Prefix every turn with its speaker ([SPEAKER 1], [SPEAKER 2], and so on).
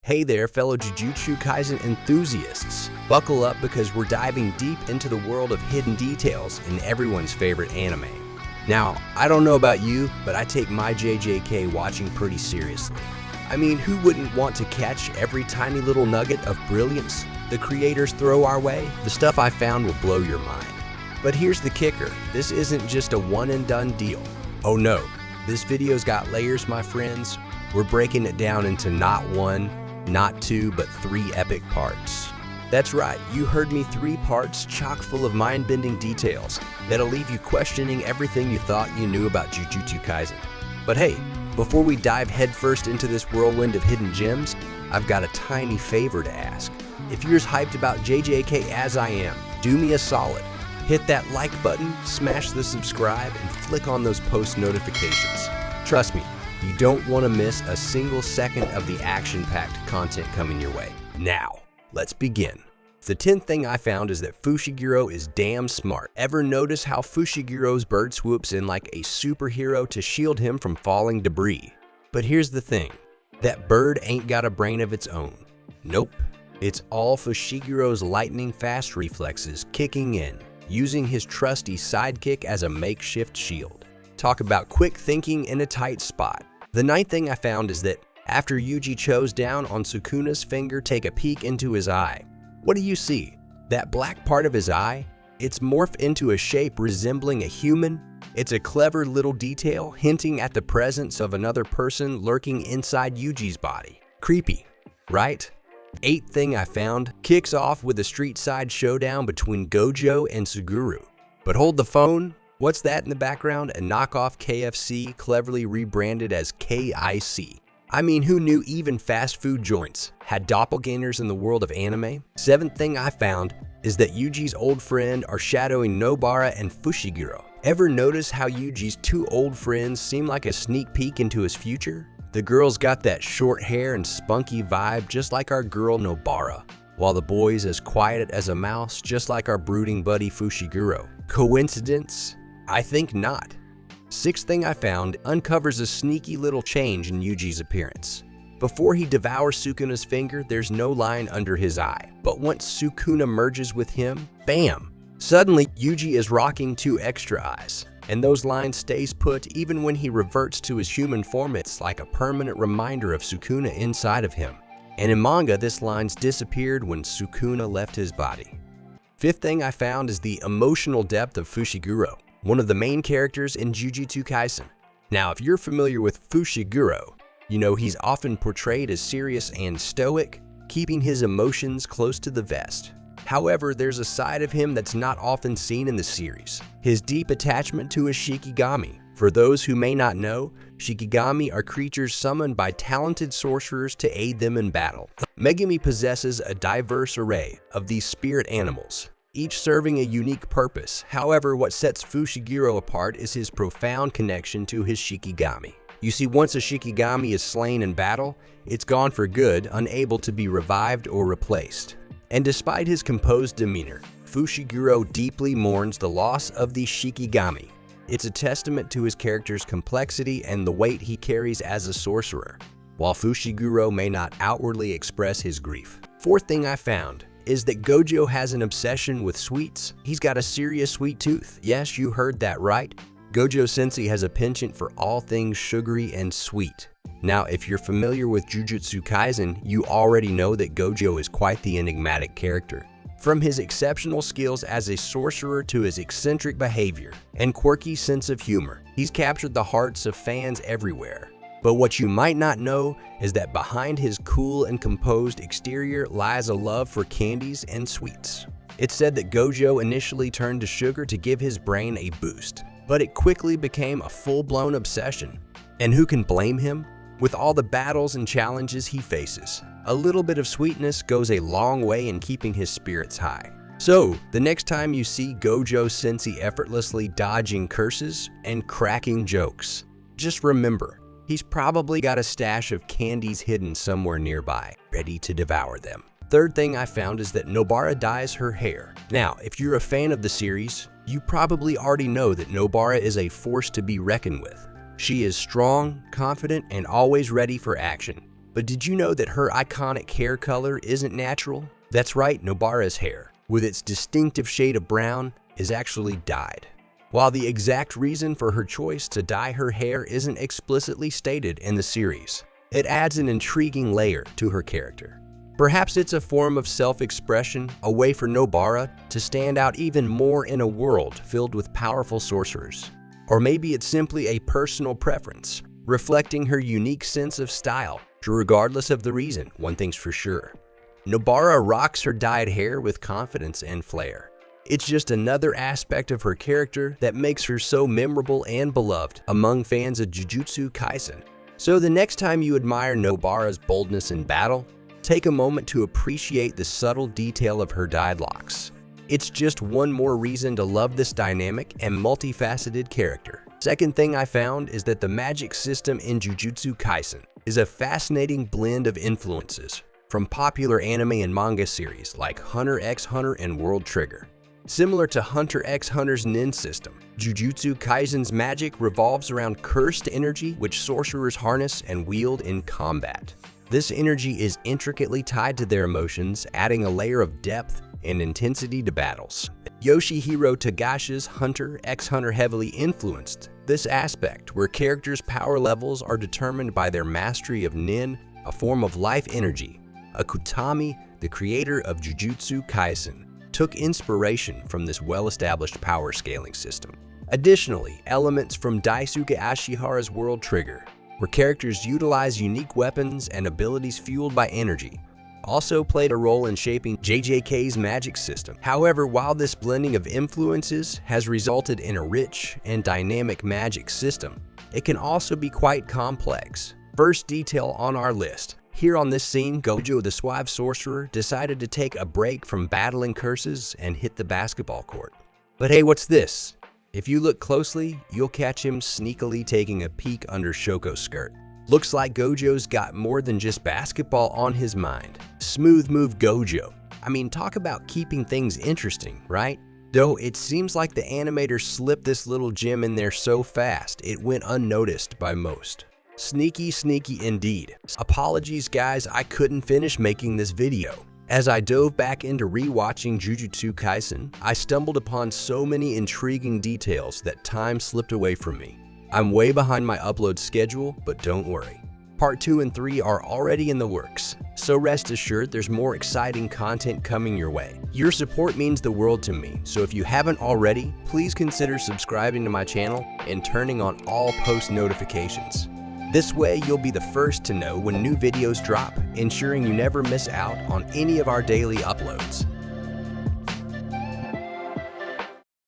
[SPEAKER 1] Hey there, fellow Jujutsu Kaisen enthusiasts. Buckle up because we're diving deep into the world of hidden details in everyone's favorite anime. Now, I don't know about you, but I take my JJK watching pretty seriously. I mean, who wouldn't want to catch every tiny little nugget of brilliance the creators throw our way? The stuff I found will blow your mind. But here's the kicker, this isn't just a one-and-done deal. Oh no, this video's got layers, my friends. We're breaking it down into not one, not two, but 3 epic parts. That's right, you heard me, 3 parts chock full of mind-bending details that'll leave you questioning everything you thought you knew about Jujutsu Kaisen. But hey, before we dive headfirst into this whirlwind of hidden gems, I've got a tiny favor to ask. If you're as hyped about JJK as I am, do me a solid. Hit that like button, smash the subscribe, and flick on those post notifications. Trust me, you don't want to miss a single second of the action-packed content coming your way. Now, let's begin. The 10th thing I found is that Fushiguro is damn smart. Ever notice how Fushigiro's bird swoops in like a superhero to shield him from falling debris? But here's the thing, that bird ain't got a brain of its own. Nope, it's all Fushigiro's lightning-fast reflexes kicking in, using his trusty sidekick as a makeshift shield. Talk about quick thinking in a tight spot. The 9th thing I found is that after Yuji chows down on Sukuna's finger, take a peek into his eye. What do you see? That black part of his eye? It's morphed into a shape resembling a human. It's a clever little detail hinting at the presence of another person lurking inside Yuji's body. Creepy, right? 8th thing I found kicks off with a street-side showdown between Gojo and Suguru. But hold the phone. What's that in the background? A knockoff KFC cleverly rebranded as KIC. I mean, who knew even fast food joints had doppelgangers in the world of anime? 7th thing I found is that Yuji's old friend are shadowing Nobara and Fushiguro. Ever notice how Yuji's 2 old friends seem like a sneak peek into his future? The girl's got that short hair and spunky vibe just like our girl Nobara, while the boy's as quiet as a mouse just like our brooding buddy Fushiguro. Coincidence? I think not. 6th thing I found uncovers a sneaky little change in Yuji's appearance. Before he devours Sukuna's finger, there's no line under his eye. But once Sukuna merges with him, bam! Suddenly, Yuji is rocking 2 extra eyes. And those lines stays put even when he reverts to his human form. It's like a permanent reminder of Sukuna inside of him. And in manga, this line's disappeared when Sukuna left his body. 5th thing I found is the emotional depth of Fushiguro, one of the main characters in Jujutsu Kaisen. Now, if you're familiar with Fushiguro, you know he's often portrayed as serious and stoic, keeping his emotions close to the vest. However, there's a side of him that's not often seen in the series, his deep attachment to his Shikigami. For those who may not know, Shikigami are creatures summoned by talented sorcerers to aid them in battle. Megumi possesses a diverse array of these spirit animals, each serving a unique purpose. However, what sets Fushiguro apart is his profound connection to his Shikigami. You see, once a Shikigami is slain in battle, it's gone for good, unable to be revived or replaced. And despite his composed demeanor, Fushiguro deeply mourns the loss of the Shikigami. It's a testament to his character's complexity and the weight he carries as a sorcerer, while Fushiguro may not outwardly express his grief. 4th thing I found is that Gojo has an obsession with sweets. He's got a serious sweet tooth. Yes, you heard that right. Gojo-sensei has a penchant for all things sugary and sweet. Now, if you're familiar with Jujutsu Kaisen, you already know that Gojo is quite the enigmatic character. From his exceptional skills as a sorcerer to his eccentric behavior and quirky sense of humor, he's captured the hearts of fans everywhere. But what you might not know is that behind his cool and composed exterior lies a love for candies and sweets. It's said that Gojo initially turned to sugar to give his brain a boost, but it quickly became a full-blown obsession. And who can blame him? With all the battles and challenges he faces, a little bit of sweetness goes a long way in keeping his spirits high. So, the next time you see Gojo-sensei effortlessly dodging curses and cracking jokes, just remember, he's probably got a stash of candies hidden somewhere nearby, ready to devour them. 3rd thing I found is that Nobara dyes her hair. Now, if you're a fan of the series, you probably already know that Nobara is a force to be reckoned with. She is strong, confident, and always ready for action. But did you know that her iconic hair color isn't natural? That's right, Nobara's hair, with its distinctive shade of brown, is actually dyed. While the exact reason for her choice to dye her hair isn't explicitly stated in the series, it adds an intriguing layer to her character. Perhaps it's a form of self-expression, a way for Nobara to stand out even more in a world filled with powerful sorcerers. Or maybe it's simply a personal preference, reflecting her unique sense of style. Regardless of the reason, one thing's for sure: Nobara rocks her dyed hair with confidence and flair. It's just another aspect of her character that makes her so memorable and beloved among fans of Jujutsu Kaisen. So the next time you admire Nobara's boldness in battle, take a moment to appreciate the subtle detail of her dyed locks. It's just one more reason to love this dynamic and multifaceted character. Second thing I found is that the magic system in Jujutsu Kaisen is a fascinating blend of influences from popular anime and manga series like Hunter x Hunter and World Trigger. Similar to Hunter x Hunter's Nin system, Jujutsu Kaisen's magic revolves around cursed energy which sorcerers harness and wield in combat. This energy is intricately tied to their emotions, adding a layer of depth and intensity to battles. Yoshihiro Togashi's Hunter x Hunter heavily influenced this aspect, where characters' power levels are determined by their mastery of Nin, a form of life energy. Akutami, the creator of Jujutsu Kaisen, took inspiration from this well-established power scaling system. Additionally, elements from Daisuke Ashihara's World Trigger, where characters utilize unique weapons and abilities fueled by energy, also played a role in shaping JJK's magic system. However, while this blending of influences has resulted in a rich and dynamic magic system, it can also be quite complex. First detail on our list. Here on this scene, Gojo the suave sorcerer decided to take a break from battling curses and hit the basketball court. But hey, what's this? If you look closely, you'll catch him sneakily taking a peek under Shoko's skirt. Looks like Gojo's got more than just basketball on his mind. Smooth move, Gojo. I mean, talk about keeping things interesting, right? Though it seems like the animator slipped this little gem in there so fast, it went unnoticed by most. Sneaky indeed. Apologies guys, I couldn't finish making this video. As I dove back into rewatching Jujutsu Kaisen, I stumbled upon so many intriguing details that time slipped away from me. I'm way behind my upload schedule, but don't worry. Part 2 and 3 are already in the works, so rest assured there's more exciting content coming your way. Your support means the world to me, so if you haven't already, please consider subscribing to my channel and turning on all post notifications. This way, you'll be the first to know when new videos drop, ensuring you never miss out on any of our daily uploads.